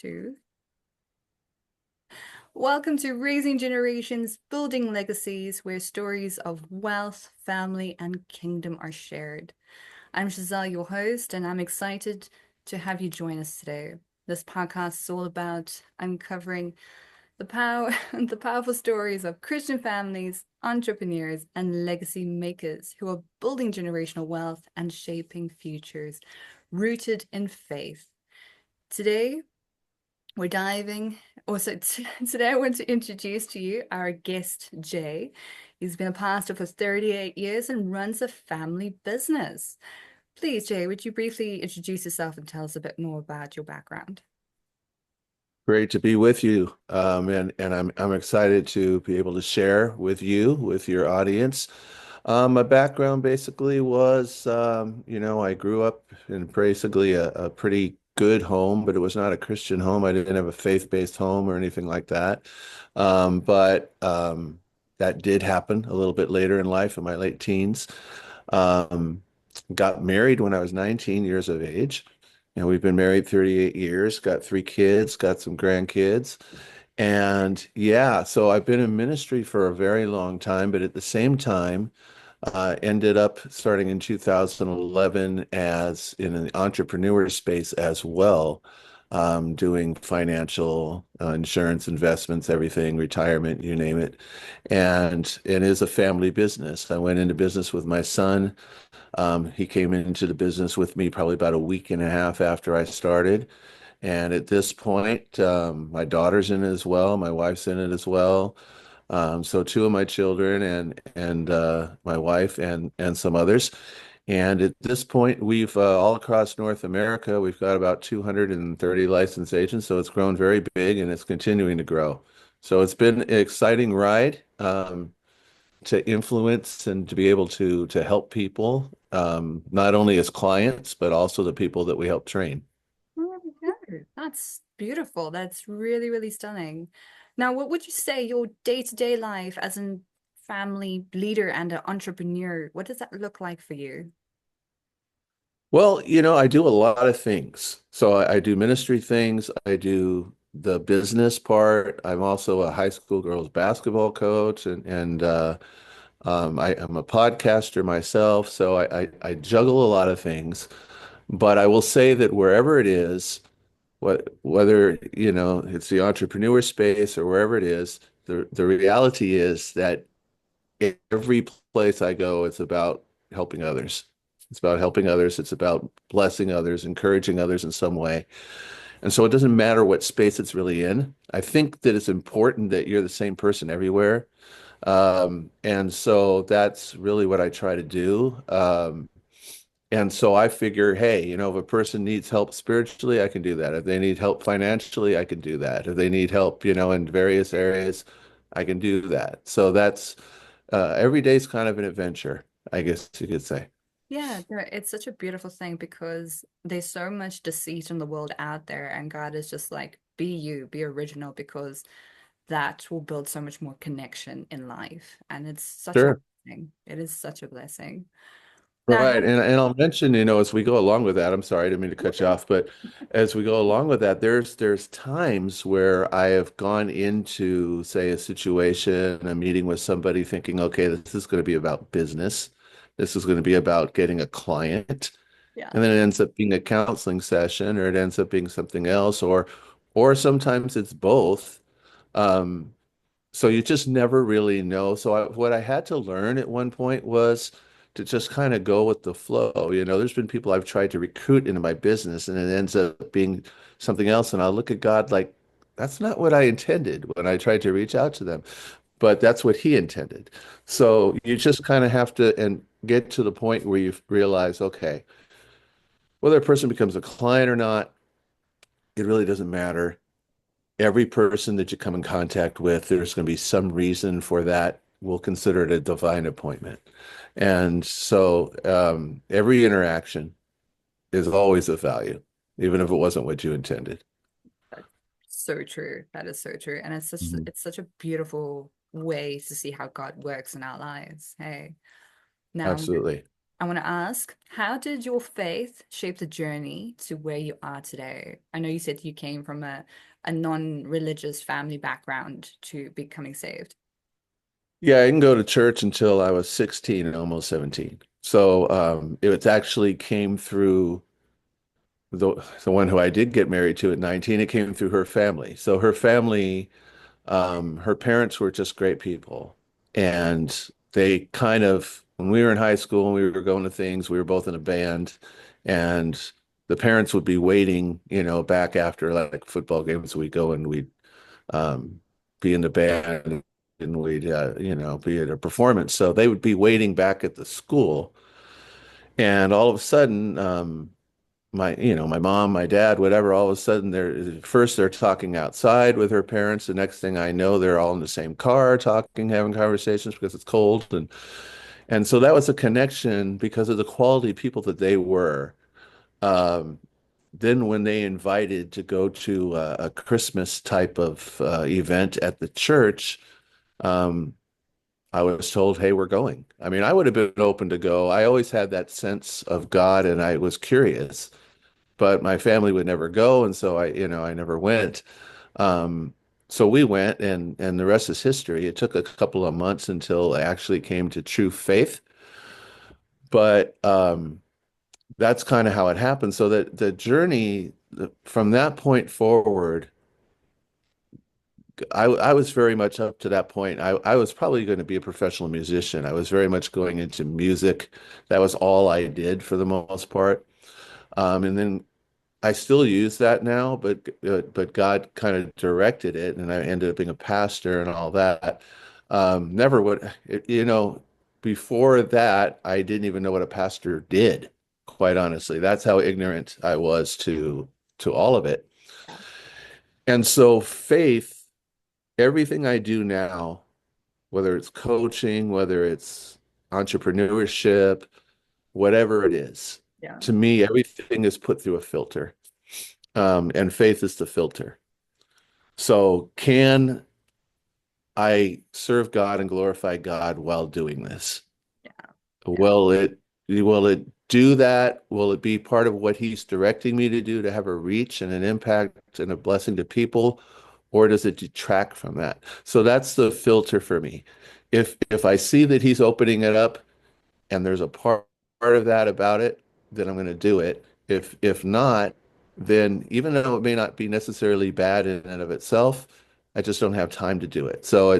Two. Welcome to Raising Generations, Building Legacies, where stories of wealth, family, and kingdom are shared. I'm Giselle, your host, and I'm excited to have you join us today. This podcast is all about uncovering the power and the powerful stories of Christian families, entrepreneurs, and legacy makers who are building generational wealth and shaping futures rooted in faith. Today, we're diving. Also, today I want to introduce to you our guest, Jay. He's been a pastor for 38 years and runs a family business. Please, Jay, would you briefly introduce yourself and tell us a bit more about your background? Great to be with you, and I'm excited to be able to share with you, with your audience. My background basically was, I grew up in basically a pretty good home, but it was not a Christian home. I didn't have a faith-based home or anything like that. But that did happen a little bit later in life, in my late teens. Um, got married when I was 19 years of age. And we've been married 38 years, got three kids, got some grandkids. And yeah, so I've been in ministry for a very long time, but at the same time, ended up starting in 2011 as in an entrepreneur space as well, doing financial, insurance, investments, everything, retirement, you name it. And it is a family business. I went into business with my son. He came into the business with me probably about a week and a half after I started. And at this point, my daughter's in it as well. My wife's in it as well. So two of my children and my wife and some others. And at this point, we've all across North America, we've got about 230 licensed agents. So it's grown very big and it's continuing to grow. So it's been an exciting ride. To influence and to be able to help people, not only as clients, but also the people that we help train. Oh my God, that's beautiful. That's really, really stunning. Now, what would you say your day-to-day life as a family leader and an entrepreneur, what does that look like for you? Well, I do a lot of things. So I do ministry things. I do the business part. I'm also a high school girls basketball coach, and I'm a podcaster myself. So I juggle a lot of things. But I will say that wherever it is, whether it's the entrepreneur space or wherever it is, the reality is that every place I go, it's about helping others. It's about helping others. It's about blessing others, encouraging others in some way. And so it doesn't matter what space it's really in. I think that it's important that you're the same person everywhere. And so that's really what I try to do. And so I figure, hey, if a person needs help spiritually, I can do that. If they need help financially, I can do that. If they need help, in various areas, I can do that. So that's every day's kind of an adventure, I guess you could say. Yeah, no, it's such a beautiful thing because there's so much deceit in the world out there, and God is just like, be you, be original, because that will build so much more connection in life. And it's such a Sure. blessing. It is such a blessing. Now, Right. And I'll mention, as we go along with that, I'm sorry, I didn't mean to cut you off, but as we go along with that, there's times where I have gone into, say, a situation, a meeting with somebody thinking, okay, this is going to be about business. This is going to be about getting a client. yeah. And then it ends up being a counseling session, or it ends up being something else, or sometimes it's both. Um, so you just never really know. So what I had to learn at one point was to just kind of go with the flow. There's been people I've tried to recruit into my business and it ends up being something else. And I'll look at God like, that's not what I intended when I tried to reach out to them, but that's what he intended. So you just kind of have to and get to the point where you realize, okay, whether a person becomes a client or not, it really doesn't matter. Every person that you come in contact with, there's going to be some reason for that. We'll consider it a divine appointment. And so every interaction is always of value, even if it wasn't what you intended. That's so true. That is so true. And Mhm. it's such a beautiful way to see how God works in our lives. Hey. Now, Absolutely. I want to ask, how did your faith shape the journey to where you are today? I know you said you came from a non-religious family background to becoming saved. Yeah, I didn't go to church until I was 16 and almost 17. So it actually came through the one who I did get married to at 19. It came through her family. So her family, her parents were just great people. And they kind of, when we were in high school and we were going to things, we were both in a band, and the parents would be waiting, back after like football games. We'd go and we'd um, be in the band and we'd, be at a performance. So they would be waiting back at the school. And all of a sudden, my mom, my dad, whatever, all of a sudden first they're talking outside with her parents. The next thing I know, they're all in the same car talking, having conversations because it's cold. And so that was a connection because of the quality of people that they were. Um, then when they invited to go to a Christmas type of event at the church, um, I was told, "Hey, we're going." I mean, I would have been open to go. I always had that sense of God, and I was curious, but my family would never go, and so I never went. Um, so we went, and the rest is history. It took a couple of months until I actually came to true faith, but that's kind of how it happened. So that the journey from that point forward, I was very much up to that point. I was probably going to be a professional musician. I was very much going into music. That was all I did for the most part. And then I still use that now, but God kind of directed it, and I ended up being a pastor and all that. Never would, before that, I didn't even know what a pastor did, quite honestly. That's how ignorant I was to all of it. Yeah. And so faith, everything I do now, whether it's coaching, whether it's entrepreneurship, whatever it is, Yeah. to me, everything is put through a filter. And faith is the filter. So, can I serve God and glorify God while doing this? Yeah. Yeah. Will it do that? Will it be part of what He's directing me to do to have a reach and an impact and a blessing to people? Or does it detract from that? So that's the filter for me. If I see that He's opening it up and there's a part of that about it, then I'm going to do it. If not, then even though it may not be necessarily bad in and of itself, I just don't have time to do it. So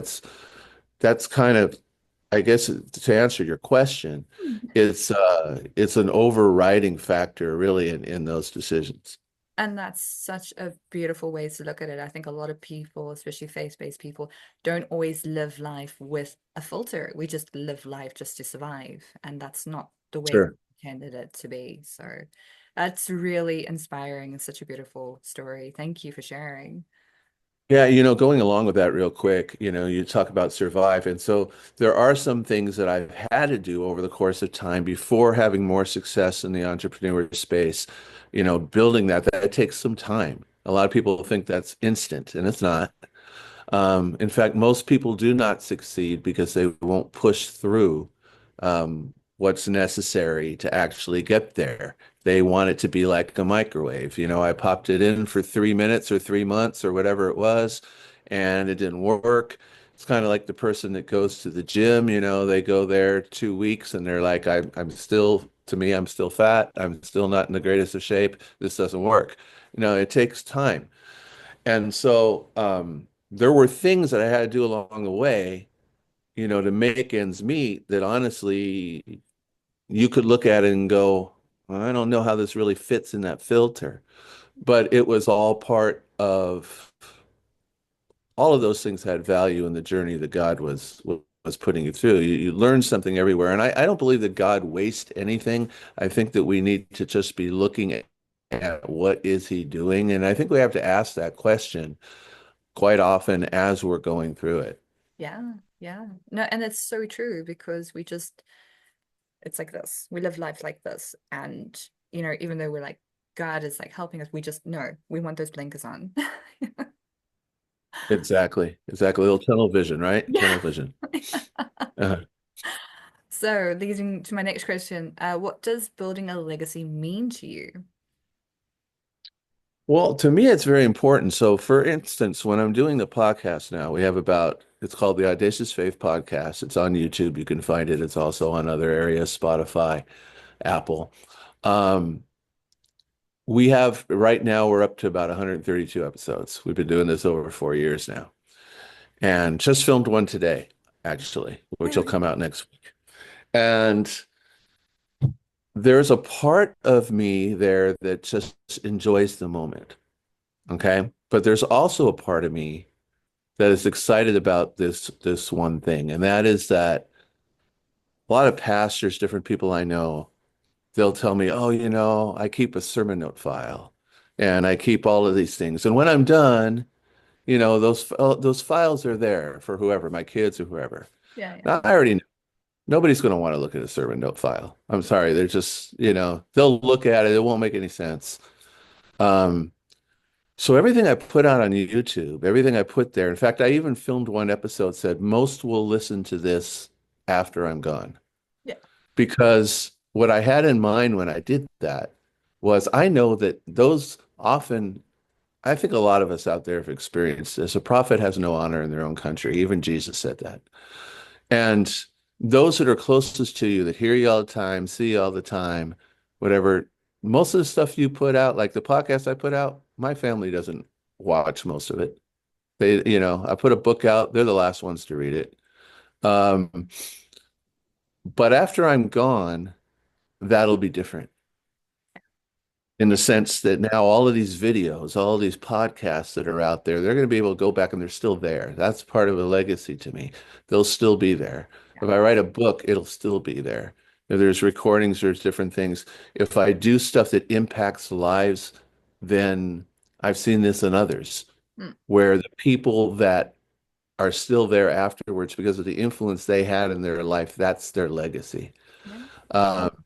that's kind of, I guess, to answer your question, it's an overriding factor really in those decisions. And that's such a beautiful way to look at it. I think a lot of people, especially faith-based people, don't always live life with a filter. We just live life just to survive. And that's not the way Sure. we intended it to be. So that's really inspiring and such a beautiful story. Thank you for sharing. Yeah, going along with that real quick, you talk about survive. And so there are some things that I've had to do over the course of time before having more success in the entrepreneur space. Building that takes some time. A lot of people think that's instant, and it's not. In fact, most people do not succeed because they won't push through what's necessary to actually get there. They want it to be like a microwave. I popped it in for 3 minutes or 3 months or whatever it was, and it didn't work. It's kind of like the person that goes to the gym, they go there 2 weeks and they're like, I'm still, to me, I'm still fat. I'm still not in the greatest of shape. This doesn't work. It takes time. And so there were things that I had to do along the way, to make ends meet that honestly you could look at it and go, "Well, I don't know how this really fits in that filter." But it was all part of all of those things had value in the journey that God was putting you through. You learn something everywhere. And I don't believe that God wastes anything. I think that we need to just be looking at what is he doing. And I think we have to ask that question quite often as we're going through it. Yeah, yeah. No, and it's so true because it's like this. We live life like this. And, even though we're like, God is like helping us, we just know we want those blinkers on. Exactly. Exactly. A little tunnel vision, right? Yeah. Tunnel vision. Uh, So, leading to my next question, what does building a legacy mean to you? Well, to me, it's very important. So, for instance, when I'm doing the podcast now, it's called the Audacious Faith Podcast. It's on YouTube. You can find it. It's also on other areas, Spotify, Apple. Um, right now, we're up to about 132 episodes. We've been doing this over 4 years now and just filmed one today, actually, which will Oh, come out next week. And there's a part of me there that just enjoys the moment. Okay. But there's also a part of me that is excited about this one thing, and that is that a lot of pastors, different people I know, they'll tell me, "Oh, I keep a sermon note file, and I keep all of these things, and when I'm done, those files are there for whoever, my kids or whoever." yeah, yeah, Now, I already know nobody's going to want to look at a sermon note file. I'm sorry, they're just, they'll look at it, it won't make any sense. Um, So everything I put out on YouTube, everything I put there, in fact, I even filmed one episode said most will listen to this after I'm gone. yeah, Because what I had in mind when I did that was I know that those often, I think a lot of us out there have experienced this. A prophet has no honor in their own country. Even Jesus said that. And those that are closest to you, that hear you all the time, see you all the time, whatever, most of the stuff you put out, like the podcast I put out, my family doesn't watch most of it. I put a book out, they're the last ones to read it. Um, but after I'm gone, that'll be different in the sense that now all of these videos, all of these podcasts that are out there, they're going to be able to go back and they're still there. That's part of a legacy to me. They'll still be there. yeah, If I write a book, it'll still be there. If there's recordings, there's different things. If I do stuff that impacts lives, then I've seen this in others, mm, where the people that are still there afterwards because of the influence they had in their life, that's their legacy. yeah, Um,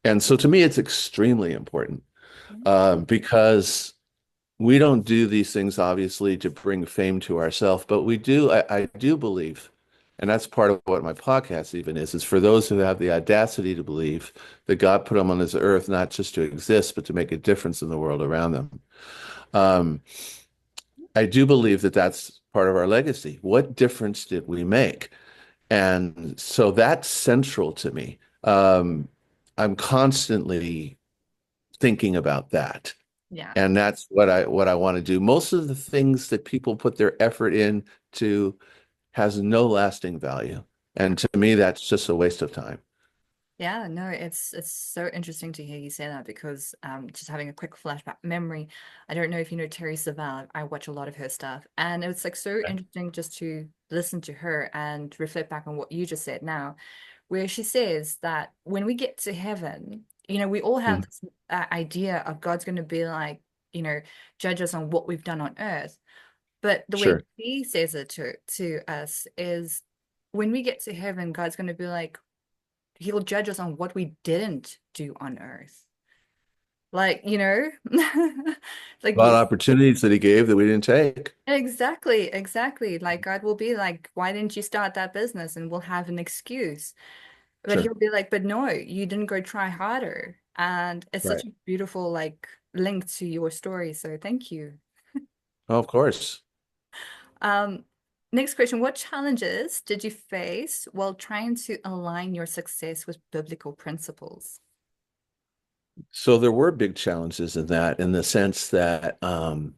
and so to me, it's extremely important yeah, because we don't do these things obviously to bring fame to ourselves, but I do believe, and that's part of what my podcast even is for those who have the audacity to believe that God put them on this earth not just to exist, but to make a difference in the world around them. Um, I do believe that that's part of our legacy. What difference did we make? And so that's central to me. I'm constantly thinking about that. yeah, And that's what I want to do. Most of the things that people put their effort into has no lasting value. yeah. And to me, that's just a waste of time. Yeah, no, it's so interesting to hear you say that because just having a quick flashback memory, I don't know if you know Terry Savelle. I watch a lot of her stuff, and it's like so Okay. interesting just to listen to her and reflect back on what you just said now, where she says that when we get to heaven, we all have Mhm. this idea of God's going to be like, judge us on what we've done on earth. But the way Sure. she says it to us is when we get to heaven, God's going to be like, he'll judge us on what we didn't do on earth. Like, like A lot of opportunities that he gave that we didn't take. exactly, exactly. Like God will be like, why didn't you start that business? And we'll have an excuse. But Sure. he'll be like, but no, you didn't go try harder. And it's Right. such a beautiful like link to your story. So thank you. Oh, of course. Um, Next question. What challenges did you face while trying to align your success with biblical principles? So there were big challenges in that, in the sense that, I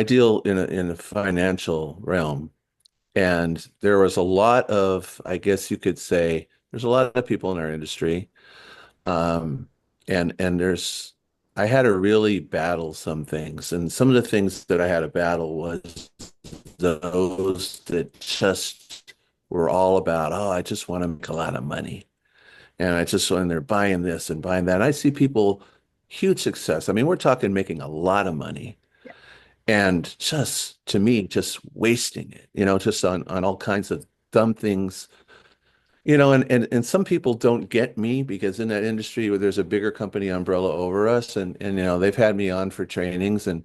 deal in a financial realm. And there was a lot of, I guess you could say, there's a lot of people in our industry. Um, and I had to really battle some things. And some of the things that I had to battle was those that just were all about, oh, I just want to make a lot of money. And when they're buying this and buying that. I see people, huge success. I mean, we're talking making a lot of money Yeah, and just to me, just wasting it, just on all kinds of dumb things. And some people don't get me because in that industry where there's a bigger company umbrella over us, and they've had me on for trainings, and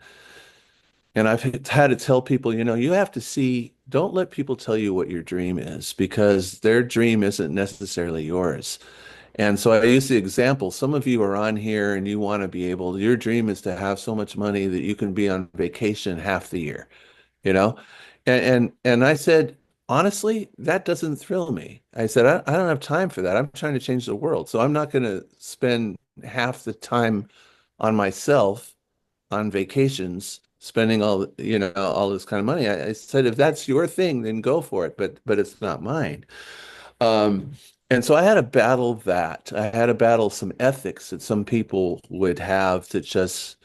And I've had to tell people, you have to see, don't let people tell you what your dream is because their dream isn't necessarily yours. And so I use the example, some of you are on here and you want to be able, your dream is to have so much money that you can be on vacation half the year, you know? And I said, honestly, that doesn't thrill me. I said, I don't have time for that. I'm trying to change the world. So I'm not going to spend half the time on myself on vacations, spending all this kind of money. I said, if that's your thing, then go for it, but it's not mine. Um, and so I had to battle that. I had to battle some ethics that some people would have to just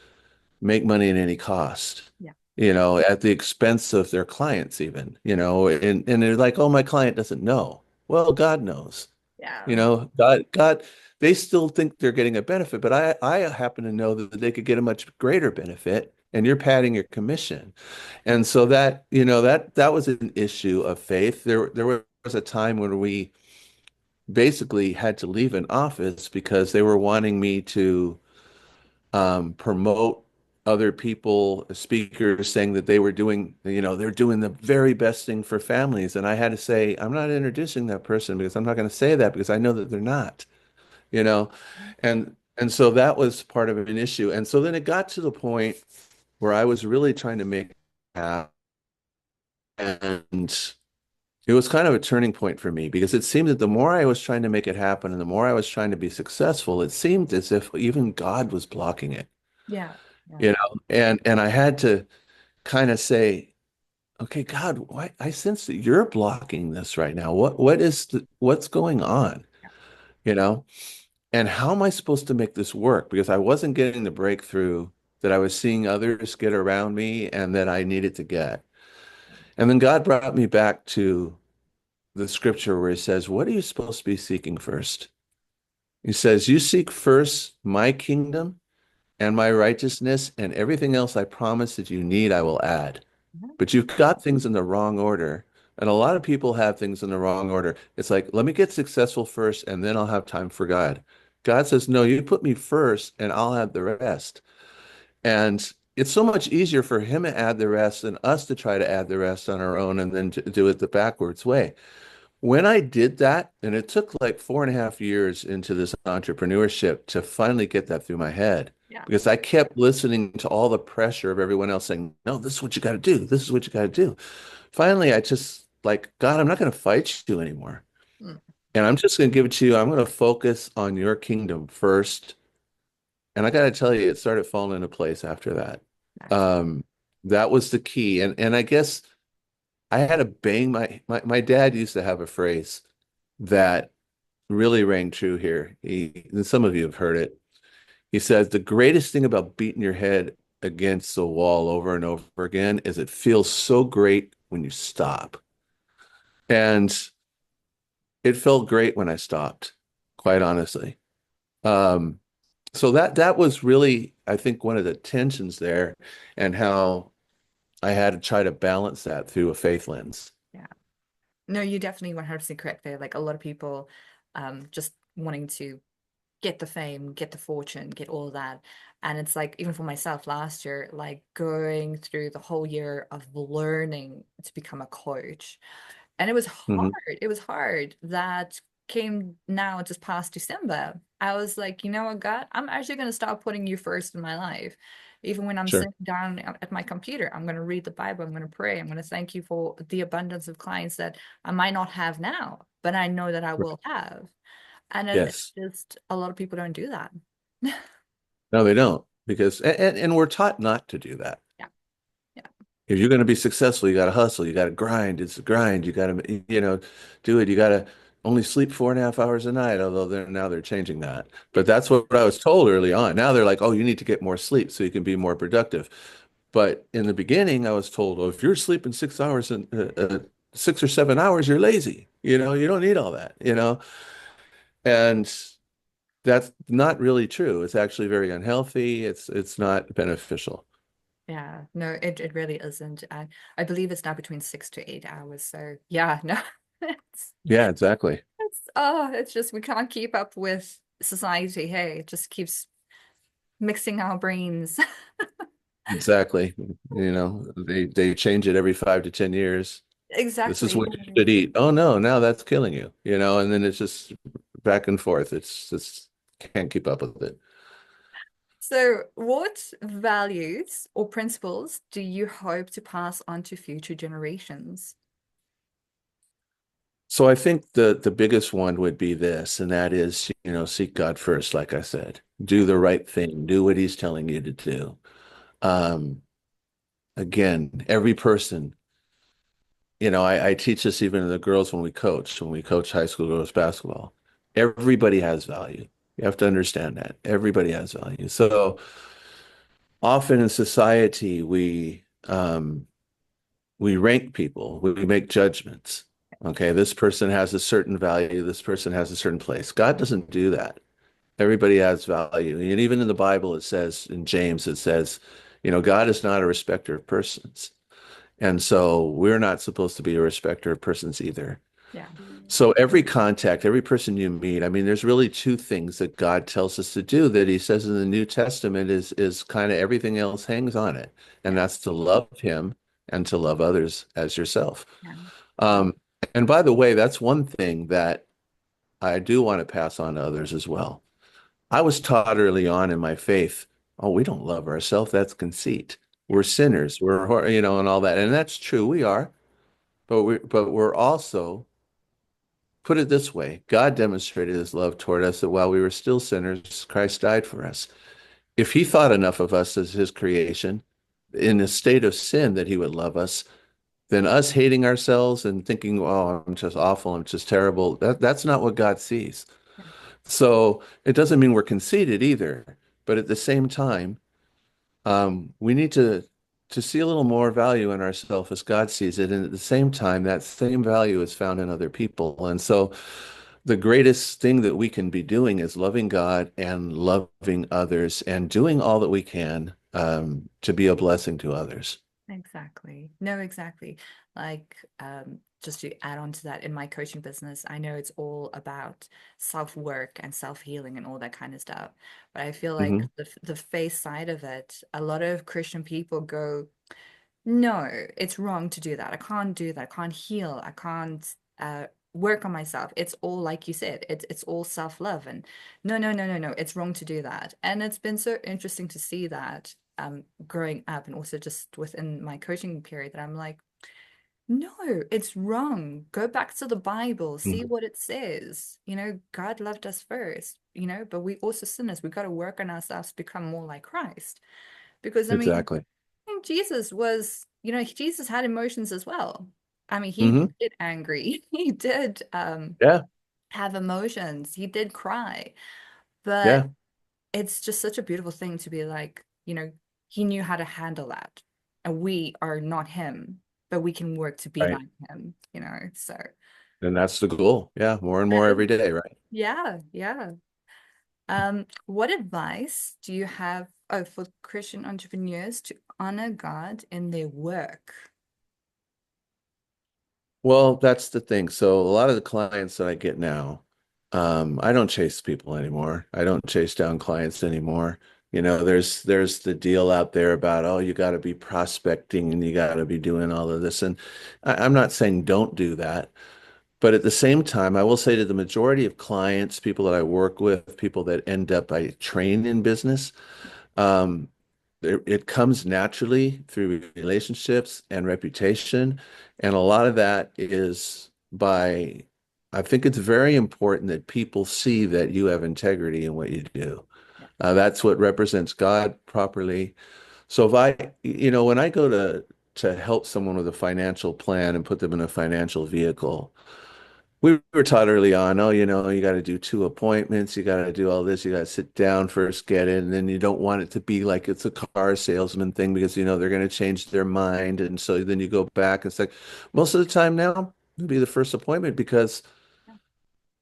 make money at any cost, Yeah. at the expense of their clients even, and they're like, oh, my client doesn't know. Well, God knows. Yeah. God, they still think they're getting a benefit, but I happen to know that they could get a much greater benefit, and you're padding your commission. And so that was an issue of faith. There was a time when we basically had to leave an office because they were wanting me to promote other people, speakers saying that they were doing, they're doing the very best thing for families. And I had to say, I'm not introducing that person because I'm not going to say that because I know that they're not, you know, and so that was part of an issue. And so then it got to the point where I was really trying to make it happen. And it was kind of a turning point for me because it seemed that the more I was trying to make it happen and the more I was trying to be successful, it seemed as if even God was blocking it, Yeah. Yeah. and I had to kind of say, okay, God, why I sense that you're blocking this right now. What's going on? You know, and how am I supposed to make this work? Because I wasn't getting the breakthrough that I was seeing others get around me and that I needed to get. And then God brought me back to the scripture where he says, what are you supposed to be seeking first? He says, you seek first my kingdom and my righteousness, and everything else I promise that you need, I will add. Yeah. But you've got things in the wrong order. And a lot of people have things in the wrong order. It's like, let me get successful first, and then I'll have time for God. God says, no, you put me first, and I'll add the rest. And it's so much easier for him to add the rest than us to try to add the rest on our own and then to do it the backwards way. When I did that, and it took like 4.5 years into this entrepreneurship to finally get that through my head, Yeah. because I kept listening to all the pressure of everyone else saying, no, this is what you got to do. This is what you got to do. Finally, I just like, God, I'm not going to fight you anymore. Mm. And I'm just going to give it to you. I'm going to focus on your kingdom first. And I got to tell you, it started falling into place after that. Nice. Um, that was the key. And I guess I had to bang my dad used to have a phrase that really rang true here. And some of you have heard it. He says, the greatest thing about beating your head against the wall over and over again is it feels so great when you stop. And it felt great when I stopped, quite honestly. Um, so that was really, I think, one of the tensions there and how I had to try to balance that through a faith lens. Yeah. No, you definitely 100% correct there. Like a lot of people just wanting to get the fame, get the fortune, get all of that. And it's like, even for myself last year, like going through the whole year of learning to become a coach. And it was hard. Hmm. It was hard. That came now just past December. I was like, you know what, God, I'm actually going to start putting you first in my life. Even when I'm Sure. sitting down at my computer, I'm going to read the Bible. I'm going to pray. I'm going to thank you for the abundance of clients that I might not have now, but I know that I Right. will have. And it's Yes. just a lot of people don't do that. No, they don't because and we're taught not to do that. Yeah. Yeah. If you're going to be successful, you got to hustle, you got to grind. It's a grind. You got to, do it. You got to only sleep 4.5 hours a night, although now they're changing that. But that's what I was told early on. Now they're like, oh, you need to get more sleep so you can be more productive. But in the beginning, I was told, oh, if you're sleeping 6 hours and 6 or 7 hours, you're lazy. You don't need all that. And that's not really true. It's actually very unhealthy. It's not beneficial. Yeah. No, it really isn't. I believe it's now between 6 to 8 hours. So yeah, no. It's Yeah, exactly. it's just we can't keep up with society. Hey, it just keeps mixing our brains. exactly. They change it every 5 to 10 years. This is Exactly. what you should eat. Oh no, now that's killing you, and then it's just back and forth. It's can't keep up with it. So, what values or principles do you hope to pass on to future generations? So I think the biggest one would be this, and that is, seek God first, like I said. Do the right thing, do what he's telling you to do. Um, Again, every person, I teach this even to the girls when we coach high school girls basketball. Everybody has value. You have to understand that. Everybody has value. So often in society, we rank people, we make judgments. Okay, this person has a certain value, this person has a certain place. God doesn't do that. Everybody has value. And even in the Bible, it says, in James, it says, God is not a respecter of persons. And so we're not supposed to be a respecter of persons either. Yeah. So every contact, every person you meet, I mean, there's really two things that God tells us to do that he says in the New Testament is kind of everything else hangs on it. And Yeah. that's to love him and to love others as yourself. Yeah. Um, and by the way, that's one thing that I do want to pass on to others as well. I was taught early on in my faith, oh, we don't love ourselves. That's conceit. Yeah. We're sinners. And all that. And that's true. We are. But we're also, put it this way, God demonstrated his love toward us that while we were still sinners, Christ died for us. If he thought enough of us as his creation in a state of sin that he would love us, then us hating ourselves and thinking, oh, I'm just awful, I'm just terrible, that's not what God sees. Yeah. So it doesn't mean we're conceited either. But at the same time, we need to see a little more value in ourselves as God sees it. And at the same time, that same value is found in other people. And so the greatest thing that we can be doing is loving God and loving others and doing all that we can to be a blessing to others. Exactly. No, exactly. Like, just to add on to that, in my coaching business, I know it's all about self-work and self-healing and all that kind of stuff. But I feel like Hmm. the face side of it, a lot of Christian people go, no, it's wrong to do that. I can't do that. I can't heal. I can't work on myself. It's all like you said, it's all self-love. And no, no, no, no, no, it's wrong to do that. And it's been so interesting to see that growing up and also just within my coaching period that I'm like, no, it's wrong. Go back to the Bible, see Hmm. what it says. God loved us first, but we also sinners. We got to work on ourselves to become more like Christ. Because I mean, Exactly. think Jesus was, Jesus had emotions as well. I mean, he Hmm. did get angry. He did Yeah. have emotions. He did cry. But Yeah. it's just such a beautiful thing to be like, he knew how to handle that. And we are not him, but we can work to be Right. like him, So And that's the goal. Yeah. More and that more is, every day. Right. yeah, yeah. What advice do you have, for Christian entrepreneurs to honor God in their work? Well, that's the thing. So a lot of the clients that I get now, I don't chase people anymore. I don't chase down clients anymore. There's the deal out there about, oh, you got to be prospecting and you got to be doing all of this. And I'm not saying don't do that. But at the same time, I will say to the majority of clients, people that I work with, people that end up I train in business, um, it comes naturally through relationships and reputation. And a lot of that is I think it's very important that people see that you have integrity in what you do. Yeah, That's what represents God properly. So if when I go to help someone with a financial plan and put them in a financial vehicle, we were taught early on, oh, you got to do 2 appointments, you got to do all this, you got to sit down first, get in, and then you don't want it to be like it's a car salesman thing because they're going to change their mind, and so then you go back. It's like most of the time now, it'll be the first appointment because yeah,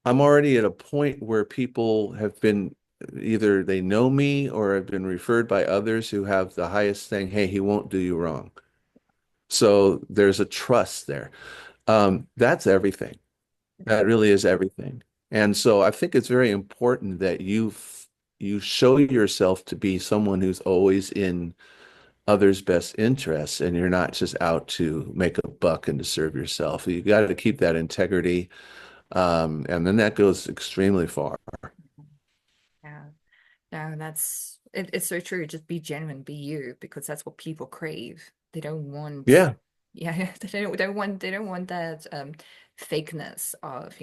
I'm already at a point where people have been either they know me or have been referred by others who have the highest thing, hey, he won't do you wrong. So there's a trust there. That's everything. That really is everything. And so I think it's very important that you show yourself to be someone who's always in others' best interests and you're not just out to make a buck and to serve yourself. You got to keep that integrity. And then that goes extremely far. Yeah. No, it's so true. Just be genuine, be you, because that's what people crave. They don't want, Yeah. yeah, they don't want that fakeness of,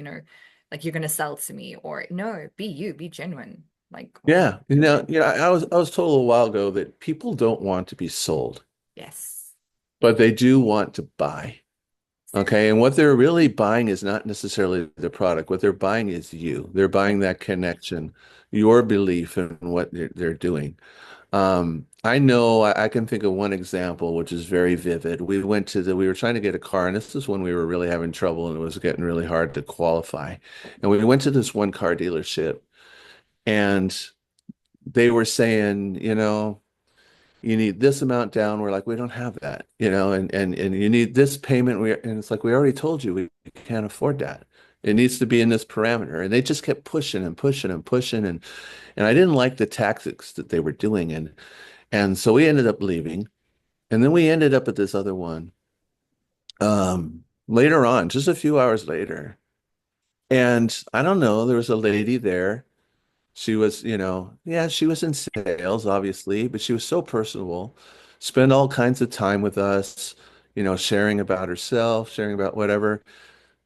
like you're gonna sell to me, or no, be you, be genuine. Like, Yeah. I was told a little while ago that people don't want to be sold, yes. but they do want to buy. Exactly. Okay. And what they're really buying is not necessarily the product. What they're buying is you. They're buying that connection, your belief in what they're doing. I know I can think of one example which is very vivid. We were trying to get a car, and this is when we were really having trouble and it was getting really hard to qualify. And we went to this one car dealership and they were saying, you need this amount down. We're like, we don't have that, and you need this payment. And it's like, we already told you we can't afford that. It needs to be in this parameter. And they just kept pushing and pushing and pushing. And I didn't like the tactics that they were doing. And so we ended up leaving. And then we ended up at this other one later on, just a few hours later. And I don't know, there was a lady there. She was, yeah, she was in sales, obviously, but she was so personable, spent all kinds of time with us, sharing about herself, sharing about whatever.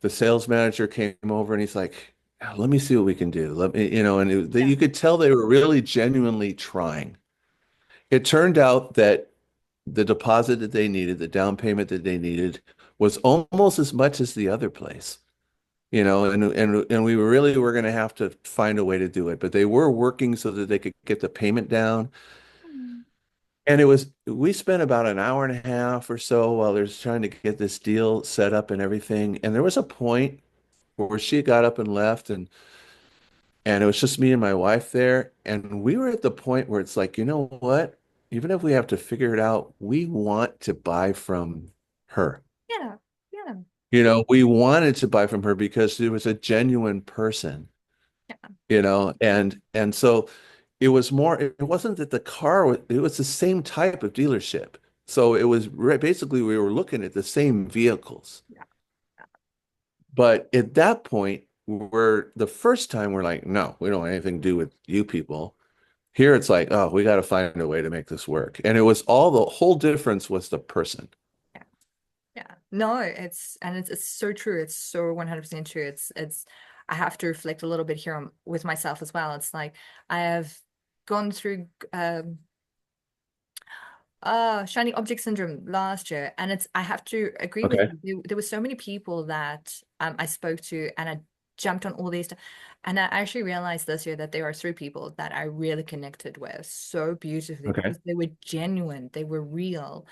The sales manager came over and he's like, "Yeah, let me see what we can do. Let me, and Yeah. you could tell they were really genuinely trying. It turned out that the deposit that they needed, the down payment that they needed, was almost as much as the other place. And we really were going to have to find a way to do it, but they were working so that they could get the payment down. Mm. And we spent about an hour and a half or so while they're trying to get this deal set up and everything. And there was a point where she got up and left, and it was just me and my wife there. And we were at the point where it's like, you know what? Even if we have to figure it out, we want to buy from her. Yeah. Yeah. We wanted to buy from her because she was a genuine person, Yeah. and so it wasn't that the car was, it was the same type of dealership. So it was basically we were looking at the same vehicles. Yeah. But at that point, we're the first time we're like, no, we don't want anything to do with you people. Here it's like, oh, we got to find a way to make this work. And it was all the whole difference was the person. Yeah. Yeah. No, it's so true. It's so 100% true. It's I have to reflect a little bit here with myself as well. It's like I have gone through shiny object syndrome last year, and I have to agree with Okay. you. There were so many people that I spoke to, and I jumped on all these, and I actually realized this year that there are three people that I really connected with so beautifully Okay. because they were genuine, they were real,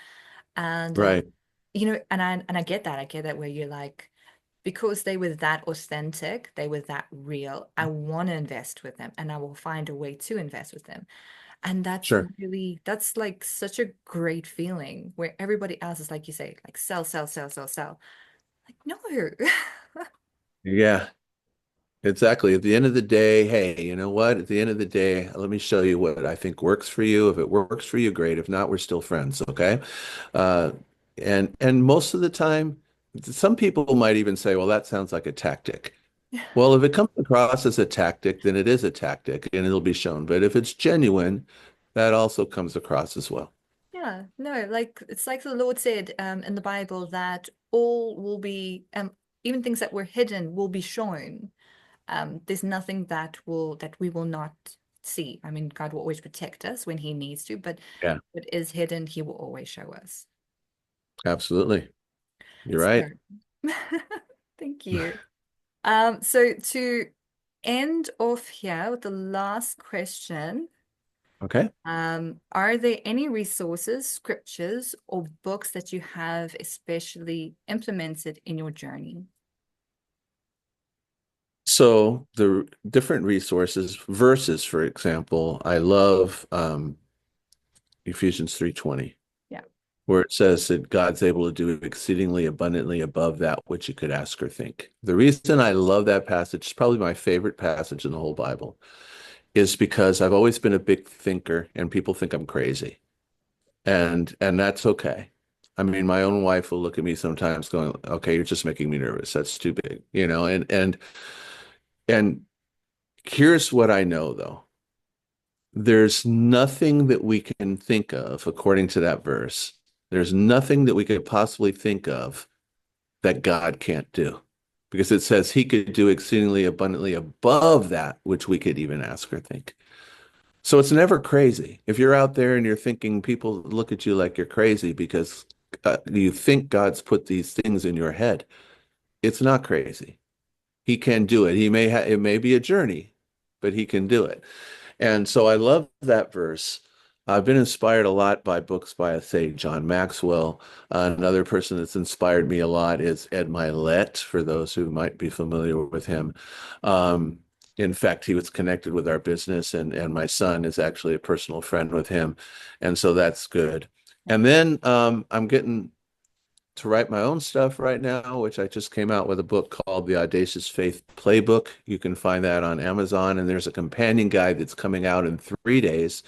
and Right. I get that. I get that where you're like, because they were that authentic, they were that real. I want to invest with them, and I will find a way to invest with them. And Sure. that's like such a great feeling where everybody else is like you say, like sell, sell, sell, sell, sell. Like, no. Yeah. Exactly. At the end of the day, hey, you know what? At the end of the day, let me show you what I think works for you. If it works for you, great. If not, we're still friends, okay? Uh, and most of the time, some people might even say, well, that sounds like a tactic. Well, if it comes across as a tactic, then it is a tactic and it'll be shown. But if it's genuine, that also comes across as well. Yeah, no, like it's like the Lord said in the Bible that all will be even things that were hidden will be shown. There's nothing that we will not see. I mean, God will always protect us when he needs to, but Yeah, what is hidden, he will always show us. absolutely. You're So, right. thank you. So to end off here with the last question, Okay. are there any resources, scriptures, or books that you have especially implemented in your journey? So the different resources, verses, for example, I love Ephesians 3:20, Yeah. where it says that God's able to do exceedingly abundantly above that which you could ask or think. The reason I love that passage, it's probably my favorite passage in the whole Bible, is because I've always been a big thinker and people think I'm crazy. and that's okay. I mean, my own wife will look at me sometimes going, "Okay, you're just making me nervous. That's too big," you know, and here's what I know though. There's nothing that we can think of, according to that verse. There's nothing that we could possibly think of that God can't do. Because it says he could do exceedingly abundantly above that which we could even ask or think. So it's never crazy. If you're out there and you're thinking people look at you like you're crazy because you think God's put these things in your head, it's not crazy. He can do it. It may be a journey, but he can do it. And so I love that verse. I've been inspired a lot by books by, say, John Maxwell. Another person that's inspired me a lot is Ed Milet, for those who might be familiar with him. Um, in fact, he was connected with our business, and my son is actually a personal friend with him. And so that's good. And then I'm getting to write my own stuff right now, which I just came out with a book called The Audacious Faith Playbook. You can find that on Amazon, and there's a companion guide that's coming out in 3 days,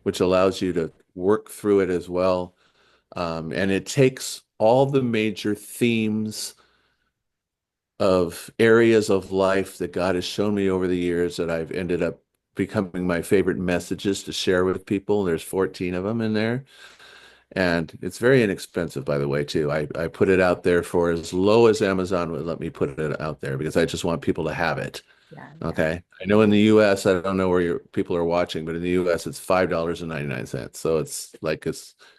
which allows you to work through it as well. And it takes all the major themes of areas of life that God has shown me over the years that I've ended up becoming my favorite messages to share with people. There's 14 of them in there. And it's very inexpensive, by the way, too. I put it out there for as low as Amazon would let me put it out there because I just want people to have it. Yeah, yeah, Okay. I know in the US, I don't know where your people are watching, but in the US, it's $5.99. So it's like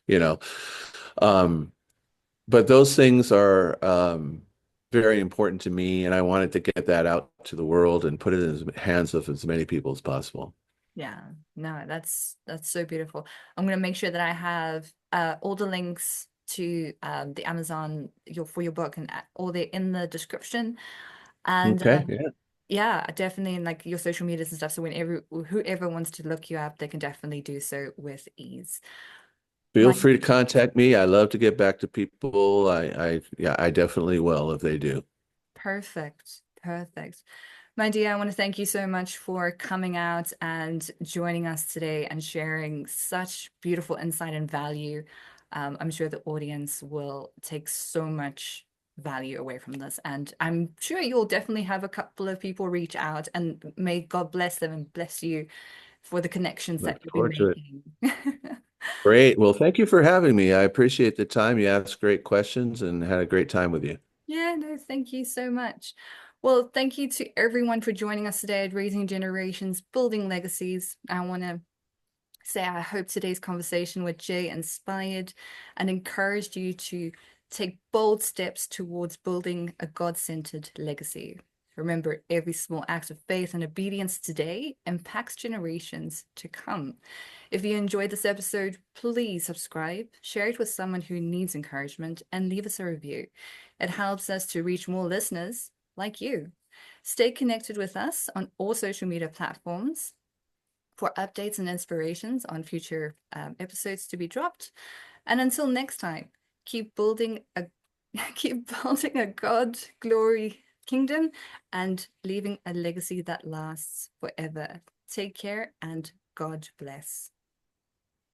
you know, um, but those things are very important to me, and I wanted to get that out to the world and put it in the hands of as many people as possible. yeah. No, that's so beautiful. I'm gonna make sure that I have all the links to the Amazon for your book and all the in the description. And Okay. Yeah. yeah, definitely in like your social medias and stuff. So whenever whoever wants to look you up, they can definitely do so with ease. Feel My free to contact me. I love to get back to people. Yeah, I definitely will if they do. Perfect, perfect. My dear, I want to thank you so much for coming out and joining us today and sharing such beautiful insight and value. I'm sure the audience will take so much value away from this, and I'm sure you'll definitely have a couple of people reach out, and may God bless them and bless you for the connections Look that you'll be forward to it. making. Great. Well, thank you for having me. I appreciate the time. You asked great questions and had a great time with you. Yeah, no, thank you so much. Well, thank you to everyone for joining us today at Raising Generations, Building Legacies. I want to say I hope today's conversation with Jay inspired and encouraged you to take bold steps towards building a God-centered legacy. Remember, every small act of faith and obedience today impacts generations to come. If you enjoyed this episode, please subscribe, share it with someone who needs encouragement, and leave us a review. It helps us to reach more listeners like you. Stay connected with us on all social media platforms for updates and inspirations on future episodes to be dropped. And until next time, keep building a keep building a God glory kingdom and leaving a legacy that lasts forever. Take care and God bless.